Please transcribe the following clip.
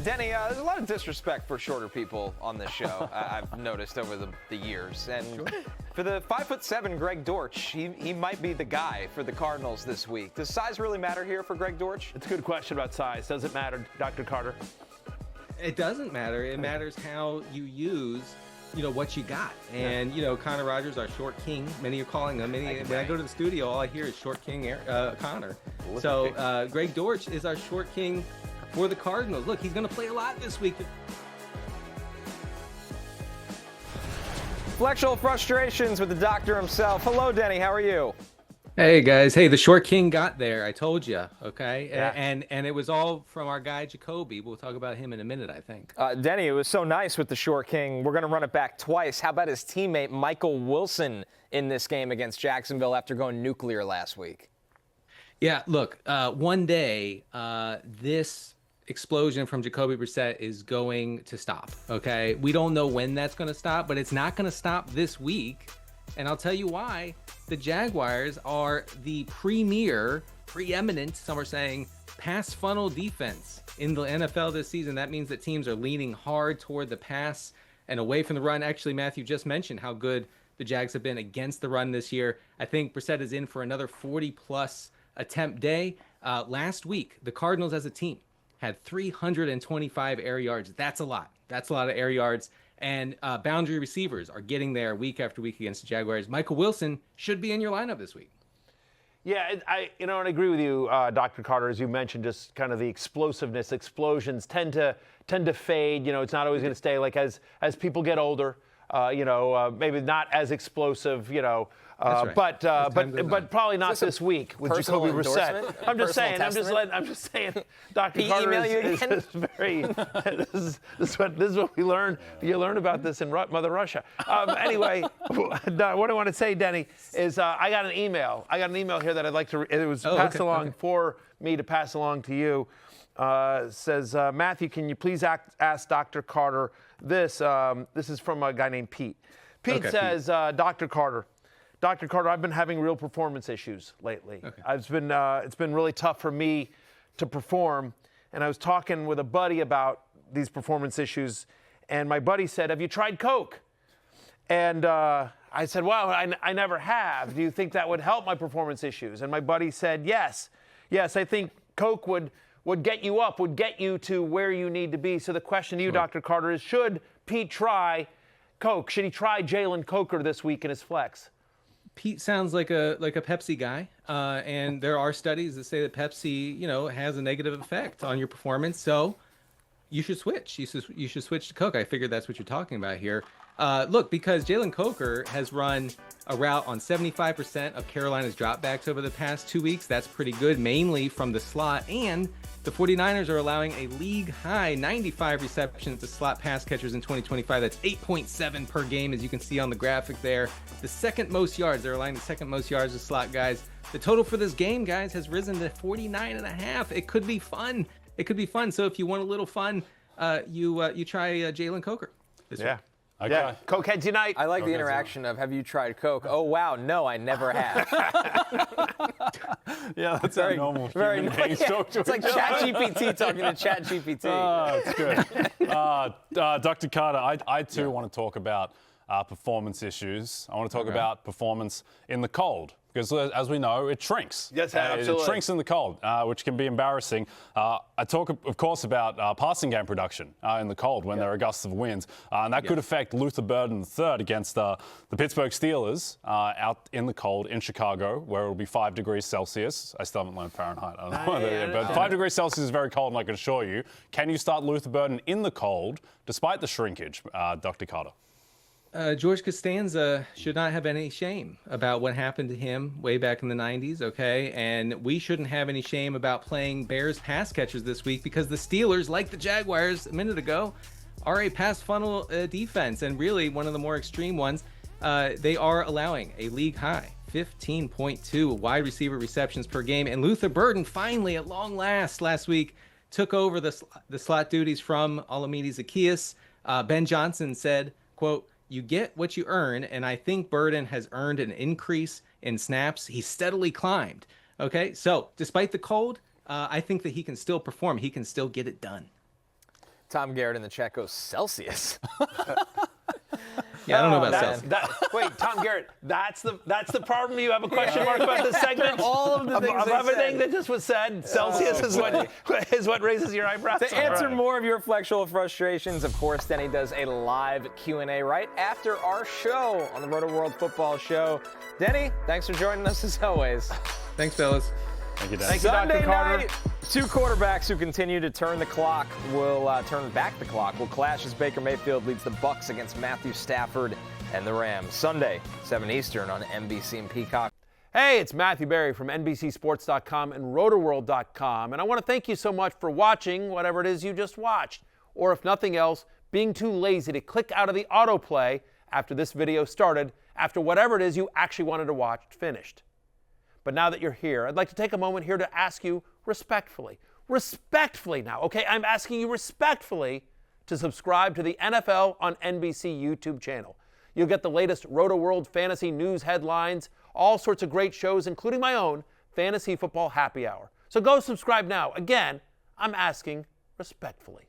Denny, there's a lot of disrespect for shorter people on this show, I've noticed over the years. And for the 5'7" Greg Dortch, he might be the guy for the Cardinals this week. Does size really matter here for Greg Dortch? It's a good question about size. Does it matter, Dr. Carter? It doesn't matter. It matters how you use, what you got. And, Connor Rogers, our short king, many are calling him. When I go to the studio, all I hear is short king Connor. So Greg Dortch is our short king for the Cardinals. Look, he's going to play a lot this week. Flexual Fustrations with the doctor himself. Hello, Denny. How are you? Hey, guys. Hey, the short king got there. I told you, okay? Yeah. And it was all from our guy, Jacoby. We'll talk about him in a minute, I think. Denny, it was so nice with the short king. We're going to run it back twice. How about his teammate, Michael Wilson, in this game against Jacksonville after going nuclear last week? Yeah, look, one day, this explosion from Jacoby Brissett is going to stop, okay? We don't know when that's going to stop, but it's not going to stop this week. And I'll tell you why. The Jaguars are the preeminent, some are saying, pass funnel defense in the NFL this season. That means that teams are leaning hard toward the pass and away from the run. Actually, Matthew just mentioned how good the Jags have been against the run this year. I think Brissett is in for another 40-plus attempt day. Last week, the Cardinals as a team had 325 air yards. That's a lot. That's a lot of air yards. And boundary receivers are getting there week after week against the Jaguars. Michael Wilson should be in your lineup this week. Yeah, I agree with you, Dr. Carter, as you mentioned, just kind of the explosiveness. Explosions tend to fade. It's not always going to stay. Like as people get older, maybe not as explosive. Right. But probably not this week with Jacoby Brissett. I'm just saying, Dr. Carter is very. This is what we learn. You learn about this in Mother Russia. Anyway, what I want to say, Denny, is I got an email. Here that I'd like to. It was passed along for me to pass along to you. Says Matthew, can you please ask Dr. Carter this? This is from a guy named Pete. Pete says, Dr. Carter, I've been having real performance issues lately. Okay. It's been really tough for me to perform. And I was talking with a buddy about these performance issues. And my buddy said, have you tried Coke? And I said, well, I never have. Do you think that would help my performance issues? And my buddy said, yes. Yes, I think Coke would get you up, would get you to where you need to be. So the question to you, Dr. Carter, is should Pete try Coke? Should he try Jalen Coker this week in his flex? Pete sounds like a Pepsi guy, and there are studies that say that Pepsi, has a negative effect on your performance. So you should switch. You should switch to Coke. I figured that's what you're talking about here. Look, because Jalen Coker has run a route on 75% of Carolina's dropbacks over the past 2 weeks. That's pretty good, mainly from the slot. And the 49ers are allowing a league-high 95 receptions to slot pass catchers in 2025. That's 8.7 per game, as you can see on the graphic there. The second most yards. They're allowing the second most yards to slot guys. The total for this game, guys, has risen to 49.5. It could be fun. So if you want a little fun, you try Jalen Coker this week. Okay. Yeah, Cokeheads Unite. I like the interaction of, have you tried Coke? Oh, wow, no, I never have. Yeah, that's very normal. Very normal. Yeah, it's like ChatGPT talking to ChatGPT. Oh, it's good. Dr. Carter, I too want to talk about performance issues. I want to talk about performance in the cold. Because as we know, it shrinks. Yes, absolutely. It shrinks in the cold, which can be embarrassing. I talk, of course, about passing game production in the cold when there are gusts of winds. And that could affect Luther Burden III against the Pittsburgh Steelers out in the cold in Chicago, where it'll be 5 degrees Celsius. I still haven't learned Fahrenheit. I don't know but 5 degrees Celsius is very cold, and I can assure you. Can you start Luther Burden in the cold, despite the shrinkage, Dr. Carter? George Costanza should not have any shame about what happened to him way back in the 90s, okay? And we shouldn't have any shame about playing Bears pass catchers this week because the Steelers, like the Jaguars a minute ago, are a pass funnel defense, and really one of the more extreme ones. They are allowing a league high 15.2 wide receiver receptions per game. And Luther Burden finally, at long last week, took over the slot duties from Olamide Zaccheaus. Ben Johnson said, quote, "You get what you earn," and I think Burden has earned an increase in snaps. He's steadily climbed. Okay, so despite the cold, I think that he can still perform. He can still get it done. Tom Garrett in the chat goes Celsius. Yeah, I don't know about Celsius. Wait, Tom Garrett, that's the problem. You have a question mark about this segment? All of the things of everything that just was said, Celsius is what raises your eyebrows. To answer more of your Flexual Frustrations, of course, Denny does a live Q&A right after our show on the Roto World Football Show. Denny, thanks for joining us as always. Thanks, fellas. Thank you, Dan. Thank you, Dr. Sunday Carter. night, two quarterbacks who continue to turn the clock will turn back the clock. Will clash as Baker Mayfield leads the Bucs against Matthew Stafford and the Rams. Sunday, 7 Eastern on NBC and Peacock. Hey, it's Matthew Berry from NBCSports.com and RotoWorld.com, and I want to thank you so much for watching whatever it is you just watched, or if nothing else, being too lazy to click out of the autoplay after this video started, after whatever it is you actually wanted to watch finished. But now that you're here, I'd like to take a moment here to ask you respectfully now, okay? I'm asking you respectfully to subscribe to the NFL on NBC YouTube channel. You'll get the latest Roto World fantasy news headlines, all sorts of great shows, including my own Fantasy Football Happy Hour. So go subscribe now. Again, I'm asking respectfully.